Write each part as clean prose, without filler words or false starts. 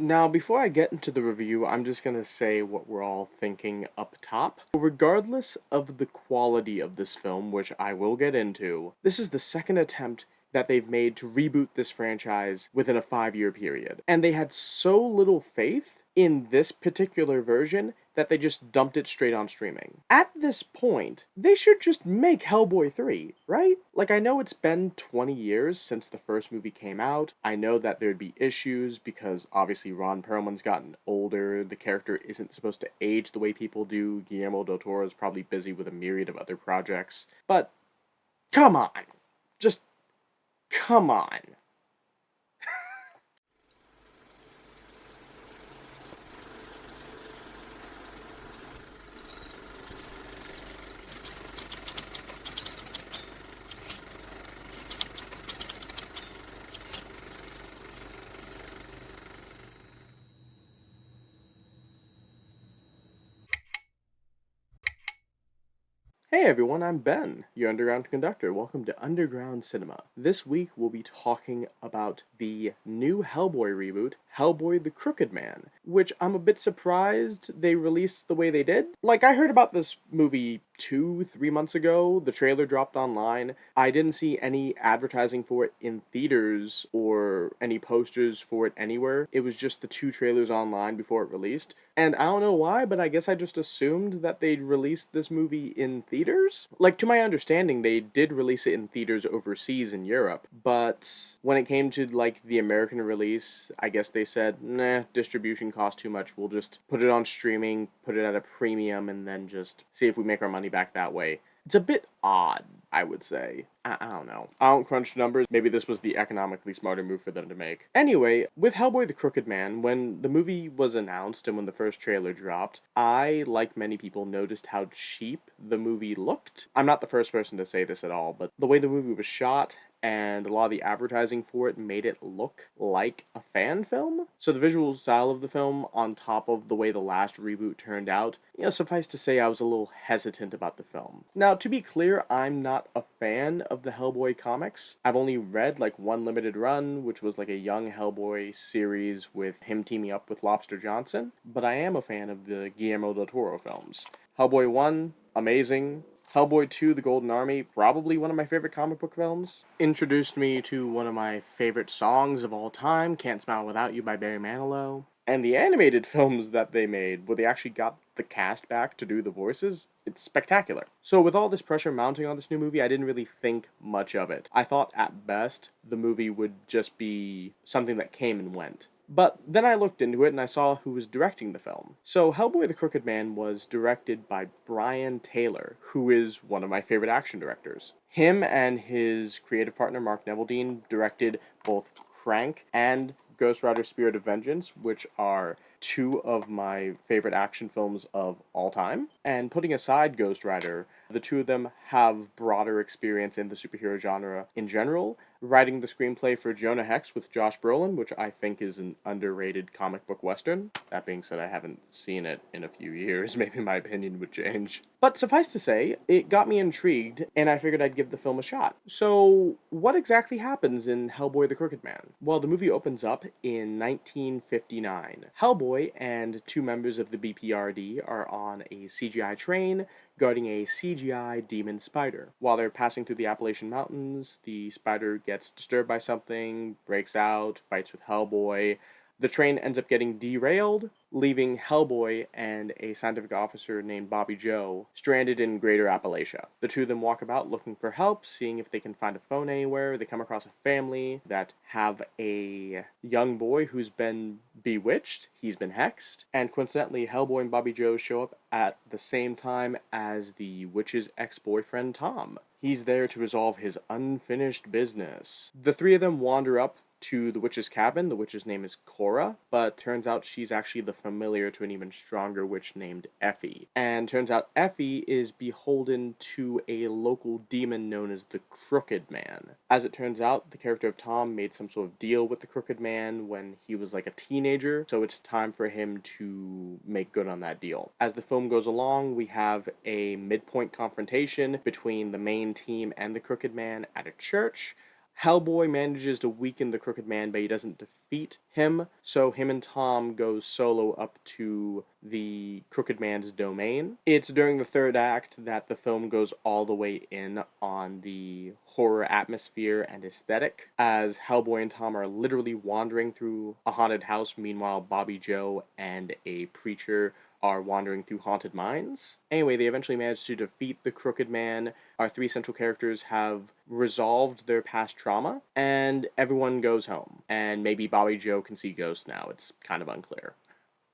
Now, before I get into the review, I'm just gonna say what we're all thinking up top. Regardless of the quality of this film, which I will get into, this is the second attempt that they've made to reboot this franchise within a 5-year period. And they had so little faith in this particular version that they just dumped it straight on streaming. At this point, they should just make Hellboy 3, right? Like, I know it's been 20 years since the first movie came out. I know that there'd be issues because obviously Ron Perlman's gotten older. The character isn't supposed to age the way people do. Guillermo del Toro is probably busy with a myriad of other projects. But come on. Just come on. Hey everyone, I'm Ben, your underground conductor. Welcome to Underground Cinema. This week we'll be talking about the new Hellboy reboot, Hellboy the Crooked Man, which I'm a bit surprised they released the way they did. Like, I heard about this movie 2-3 months ago. The trailer dropped online. I didn't see any advertising for it in theaters or any posters for it anywhere. It was just the 2 trailers online before it released. And I don't know why, but I guess I just assumed that they'd released this movie in theaters. Like, to my understanding, they did release it in theaters overseas in Europe, but when it came to, like, the American release, I guess they said, nah, distribution costs too much, we'll just put it on streaming, put it at a premium, and then just see if we make our money back that way. It's a bit odd, I would say. I don't know. I don't crunch numbers. Maybe this was the economically smarter move for them to make. Anyway, with Hellboy the Crooked Man, when the movie was announced and when the first trailer dropped, I, like many people, noticed how cheap the movie looked. I'm not the first person to say this at all, but the way the movie was shot and a lot of the advertising for it made it look like a fan film. So the visual style of the film, on top of the way the last reboot turned out, suffice to say I was a little hesitant about the film. Now, to be clear, I'm not a fan of the Hellboy comics. I've only read like one limited run, which was like a young Hellboy series with him teaming up with Lobster Johnson, but I am a fan of the Guillermo del Toro films. Hellboy 1, amazing. Hellboy 2, The Golden Army, probably one of my favorite comic book films. Introduced me to one of my favorite songs of all time, Can't Smile Without You by Barry Manilow. And the animated films that they made, where they actually got the cast back to do the voices, it's spectacular. So with all this pressure mounting on this new movie, I didn't really think much of it. I thought at best the movie would just be something that came and went. But then I looked into it and I saw who was directing the film. So Hellboy the Crooked Man was directed by Brian Taylor, who is one of my favorite action directors. Him and his creative partner Mark Neveldine directed both Crank and Ghost Rider Spirit of Vengeance, which are 2 of my favorite action films of all time. And putting aside Ghost Rider, the 2 of them have broader experience in the superhero genre in general, writing the screenplay for Jonah Hex with Josh Brolin, which I think is an underrated comic book western. That being said, I haven't seen it in a few years. Maybe my opinion would change. But suffice to say, it got me intrigued, and I figured I'd give the film a shot. So, what exactly happens in Hellboy the Crooked Man? Well, the movie opens up in 1959. Hellboy and 2 members of the BPRD are on a CGI train guarding a CGI demon spider. While they're passing through the Appalachian Mountains, the spider gets disturbed by something, breaks out, fights with Hellboy. The train ends up getting derailed, leaving Hellboy and a scientific officer named Bobby Joe stranded in Greater Appalachia. The 2 of them walk about looking for help, seeing if they can find a phone anywhere. They come across a family that have a young boy who's been bewitched. He's been hexed. And coincidentally, Hellboy and Bobby Joe show up at the same time as the witch's ex-boyfriend, Tom. He's there to resolve his unfinished business. The 3 of them wander up to the witch's cabin. The witch's name is Cora, but turns out she's actually the familiar to an even stronger witch named Effie. And turns out Effie is beholden to a local demon known as the Crooked Man. As it turns out, the character of Tom made some sort of deal with the Crooked Man when he was like a teenager, so it's time for him to make good on that deal. As the film goes along, we have a midpoint confrontation between the main team and the Crooked Man at a church. Hellboy manages to weaken the Crooked Man, but he doesn't defeat him, so him and Tom go solo up to the Crooked Man's domain. It's during the third act that the film goes all the way in on the horror atmosphere and aesthetic, as Hellboy and Tom are literally wandering through a haunted house. Meanwhile, Bobby Joe and a preacher are wandering through haunted mines. Anyway, they eventually manage to defeat the Crooked Man. Our three central characters have resolved their past trauma, and everyone goes home. And maybe Bobby Joe can see ghosts now. It's kind of unclear.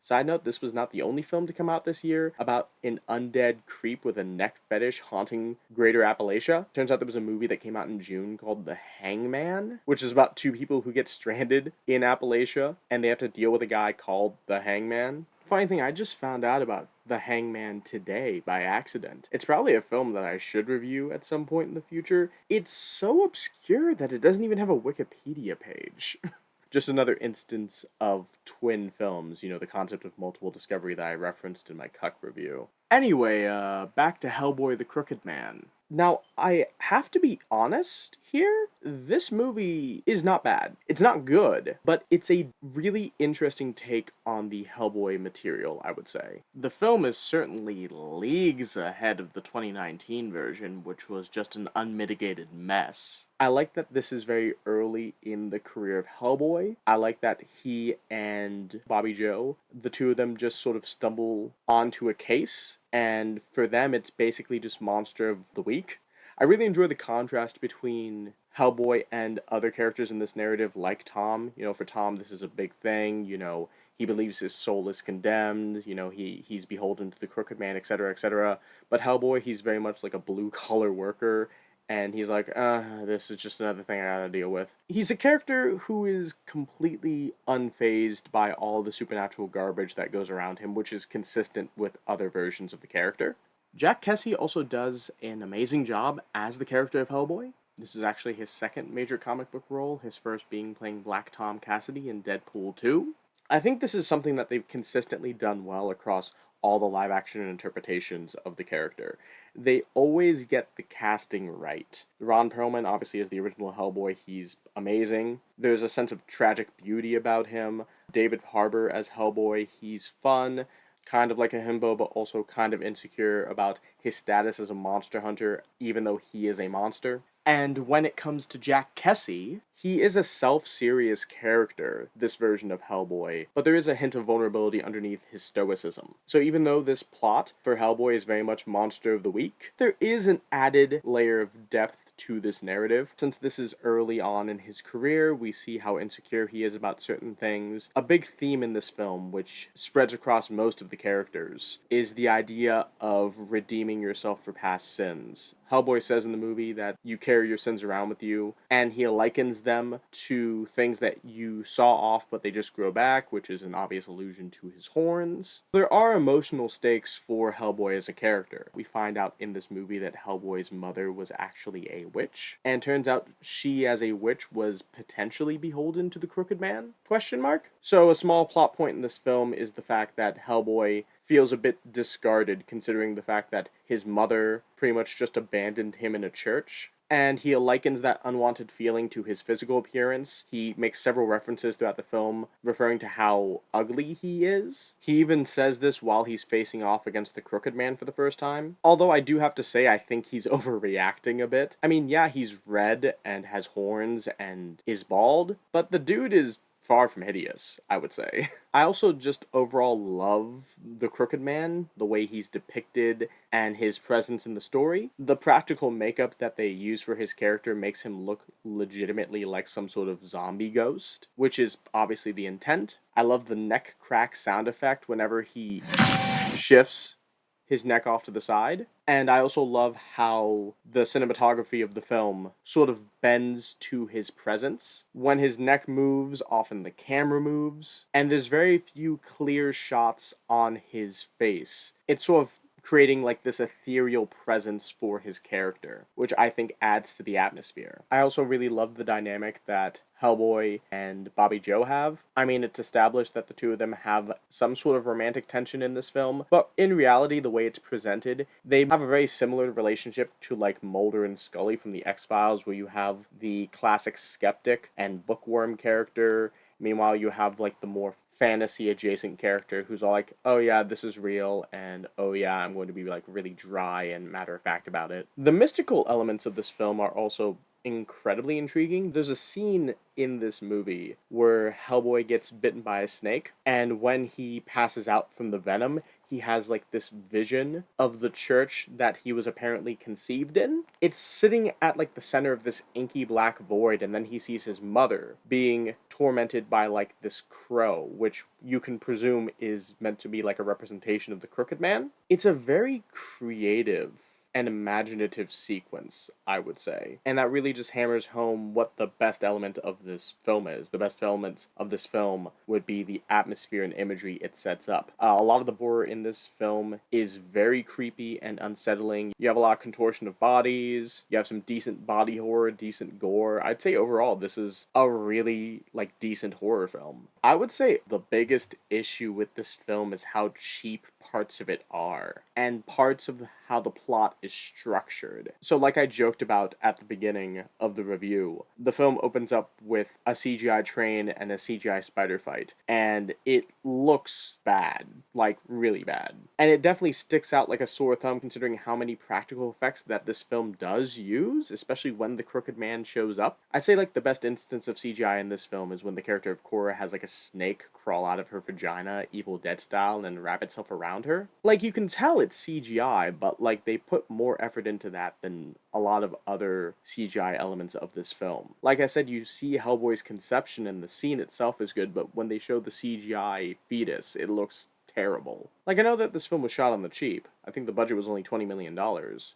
Side note, this was not the only film to come out this year about an undead creep with a neck fetish haunting Greater Appalachia. Turns out there was a movie that came out in June called The Hangman, which is about two people who get stranded in Appalachia, and they have to deal with a guy called the Hangman. Funny thing, I just found out about The Hangman today by accident. It's probably a film that I should review at some point in the future. It's so obscure that it doesn't even have a Wikipedia page. Just another instance of twin films, the concept of multiple discovery that I referenced in my Cuck review. Anyway, back to Hellboy the Crooked Man. Now, I have to be honest here, this movie is not bad. It's not good, but it's a really interesting take on the Hellboy material, I would say. The film is certainly leagues ahead of the 2019 version, which was just an unmitigated mess. I like that this is very early in the career of Hellboy. I like that he and Bobby Joe, the two of them just sort of stumble onto a case, and for them it's basically just Monster of the Week. I really enjoy the contrast between Hellboy and other characters in this narrative, like Tom. For Tom, this is a big thing. He believes his soul is condemned. He's beholden to the Crooked Man, etc., etc. But Hellboy, he's very much like a blue-collar worker, and he's like, this is just another thing I gotta deal with. He's a character who is completely unfazed by all the supernatural garbage that goes around him, which is consistent with other versions of the character. Jack Kesy also does an amazing job as the character of Hellboy. This is actually his second major comic book role, his first being playing Black Tom Cassidy in Deadpool 2. I think this is something that they've consistently done well across all the live-action interpretations of the character. They always get the casting right. Ron Perlman, obviously, is the original Hellboy. He's amazing. There's a sense of tragic beauty about him. David Harbour as Hellboy, he's fun, kind of like a himbo, but also kind of insecure about his status as a monster hunter, even though he is a monster. And when it comes to Jack Kesy, he is a self-serious character, this version of Hellboy, but there is a hint of vulnerability underneath his stoicism. So even though this plot for Hellboy is very much Monster of the Week, there is an added layer of depth to this narrative. Since this is early on in his career, we see how insecure he is about certain things. A big theme in this film, which spreads across most of the characters, is the idea of redeeming yourself for past sins. Hellboy says in the movie that you carry your sins around with you, and he likens them to things that you saw off but they just grow back, which is an obvious allusion to his horns. There are emotional stakes for Hellboy as a character. We find out in this movie that Hellboy's mother was actually a witch, and turns out she as a witch was potentially beholden to the Crooked Man? Question mark? So a small plot point in this film is the fact that Hellboy feels a bit discarded, considering the fact that his mother pretty much just abandoned him in a church. And he likens that unwanted feeling to his physical appearance. He makes several references throughout the film, referring to how ugly he is. He even says this while he's facing off against the Crooked Man for the first time. Although I do have to say, I think he's overreacting a bit. I mean, yeah, he's red and has horns and is bald, but the dude is far from hideous, I would say. I also just overall love the Crooked Man, the way he's depicted, and his presence in the story. The practical makeup that they use for his character makes him look legitimately like some sort of zombie ghost, which is obviously the intent. I love the neck crack sound effect whenever he shifts his neck off to the side. And I also love how the cinematography of the film sort of bends to his presence. When his neck moves, often the camera moves, and there's very few clear shots on his face. It's sort of creating like this ethereal presence for his character, which I think adds to the atmosphere. I also really love the dynamic that Hellboy and Bobby Joe have. I mean, it's established that the two of them have some sort of romantic tension in this film, but in reality, the way it's presented, they have a very similar relationship to like Mulder and Scully from the X-Files, where you have the classic skeptic and bookworm character. Meanwhile, you have like the more fantasy adjacent character who's all like, oh yeah, this is real, and oh yeah, I'm going to be like really dry and matter of fact about it. The mystical elements of this film are also incredibly intriguing. There's a scene in this movie where Hellboy gets bitten by a snake, and when he passes out from the venom, he has like this vision of the church that he was apparently conceived in. It's sitting at like the center of this inky black void, and then he sees his mother being tormented by like this crow, which you can presume is meant to be like a representation of the Crooked Man. It's a very creative an imaginative sequence, I would say. And that really just hammers home what the best element of this film is. The best elements of this film would be the atmosphere and imagery it sets up. A lot of the horror in this film is very creepy and unsettling. You have a lot of contortion of bodies, you have some decent body horror, decent gore. I'd say overall this is a really like decent horror film. I would say the biggest issue with this film is how cheap parts of it are, and parts of how the plot is structured. So like I joked about at the beginning of the review, the film opens up with a CGI train and a CGI spider fight, and it looks bad, like really bad. And it definitely sticks out like a sore thumb considering how many practical effects that this film does use, especially when the Crooked Man shows up. I'd say like the best instance of CGI in this film is when the character of Cora has like a snake crawl out of her vagina, Evil Dead style, and then wrap itself around her. Like, you can tell it's CGI, but like they put more effort into that than a lot of other CGI elements of this film. Like I said, you see Hellboy's conception and the scene itself is good, but when they show the CGI fetus, it looks terrible. Like, I know that this film was shot on the cheap. I think the budget was only $20 million,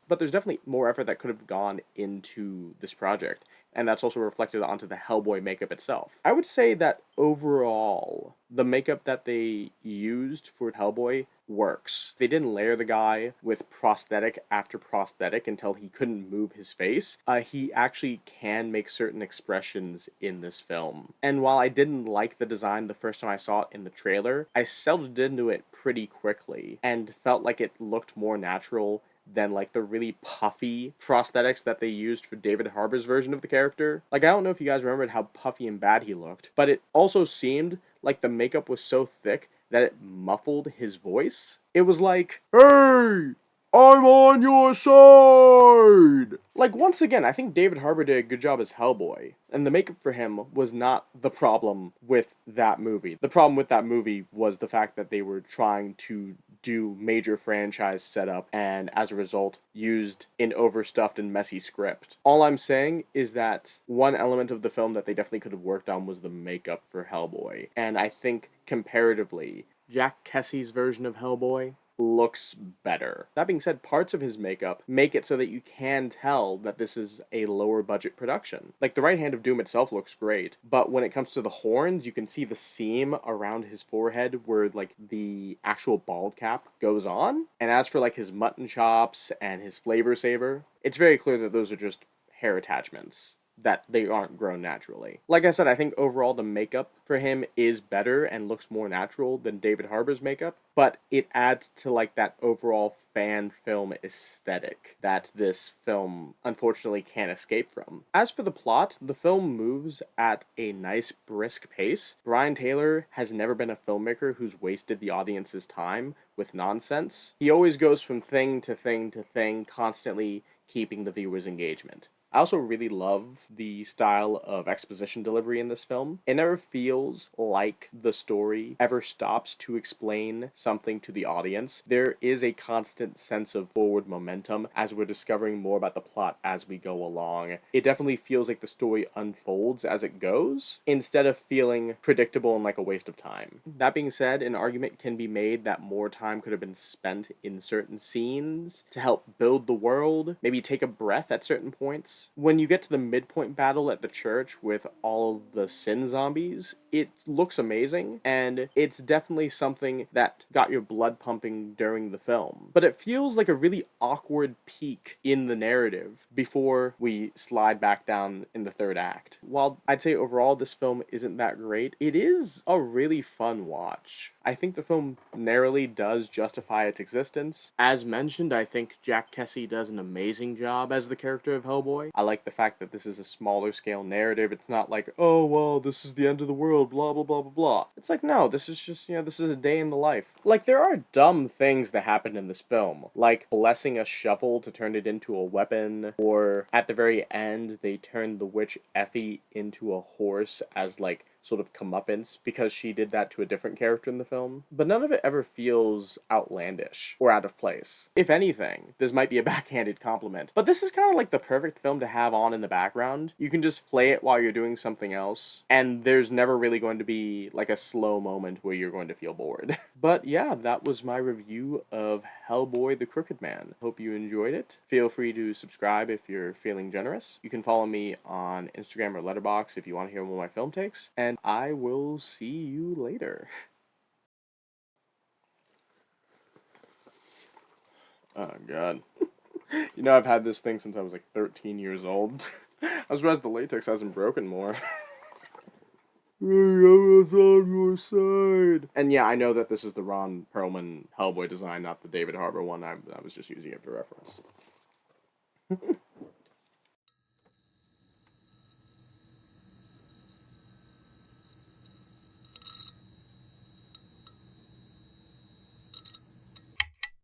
but there's definitely more effort that could have gone into this project, and that's also reflected onto the Hellboy makeup itself. I would say that overall, the makeup that they used for Hellboy works. They didn't layer the guy with prosthetic after prosthetic until he couldn't move his face. He actually can make certain expressions in this film. And while I didn't like the design the first time I saw it in the trailer, I settled into it pretty quickly and felt like it looked more natural than like the really puffy prosthetics that they used for David Harbour's version of the character. Like, I don't know if you guys remembered how puffy and bad he looked, but it also seemed like the makeup was so thick that it muffled his voice. It was like, "Hey, I'm on your side!" Like, once again, I think David Harbour did a good job as Hellboy, and the makeup for him was not the problem with that movie. The problem with that movie was the fact that they were trying to do major franchise setup, and as a result, used an overstuffed and messy script. All I'm saying is that one element of the film that they definitely could have worked on was the makeup for Hellboy, and I think comparatively, Jack Kesey's version of Hellboy looks better. That being said, parts of his makeup make it so that you can tell that this is a lower budget production. Like, the right hand of Doom itself looks great, but when it comes to the horns, you can see the seam around his forehead where like the actual bald cap goes on. And as for like his mutton chops and his flavor saver, it's very clear that those are just hair attachments, that they aren't grown naturally. Like I said, I think overall the makeup for him is better and looks more natural than David Harbour's makeup, but it adds to like that overall fan film aesthetic that this film unfortunately can't escape from. As for the plot, the film moves at a nice brisk pace. Brian Taylor has never been a filmmaker who's wasted the audience's time with nonsense. He always goes from thing to thing to thing, constantly keeping the viewer's engagement. I also really love the style of exposition delivery in this film. It never feels like the story ever stops to explain something to the audience. There is a constant sense of forward momentum as we're discovering more about the plot as we go along. It definitely feels like the story unfolds as it goes, instead of feeling predictable and like a waste of time. That being said, an argument can be made that more time could have been spent in certain scenes to help build the world, maybe take a breath at certain points. it's when you get to the midpoint battle at the church with all of the sin zombies, it looks amazing, and it's definitely something that got your blood pumping during the film. But it feels like a really awkward peak in the narrative before we slide back down in the third act. While I'd say overall this film isn't that great, it is a really fun watch. I think the film narrowly does justify its existence. As mentioned, I think Jack Kesey does an amazing job as the character of Hellboy. I like the fact that this is a smaller scale narrative. It's not like, oh, well, this is the end of the world, blah, blah, blah, blah, blah. It's like, no, this is just, this is a day in the life. Like, there are dumb things that happen in this film, like blessing a shovel to turn it into a weapon, or at the very end, they turn the witch Effie into a horse as, like, sort of comeuppance because she did that to a different character in the film. But none of it ever feels outlandish or out of place. If anything, this might be a backhanded compliment. But this is kind of like the perfect film to have on in the background. You can just play it while you're doing something else, and there's never really going to be like a slow moment where you're going to feel bored. But yeah, that was my review of Hellboy the Crooked Man. Hope you enjoyed it. Feel free to subscribe if you're feeling generous. You can follow me on Instagram or Letterboxd if you want to hear more of my film takes. And I will see you later. Oh, God. I've had this thing since I was like 13 years old. I'm surprised the latex hasn't broken more. I was on your side. And yeah, I know that this is the Ron Perlman Hellboy design, not the David Harbour one. I was just using it for reference.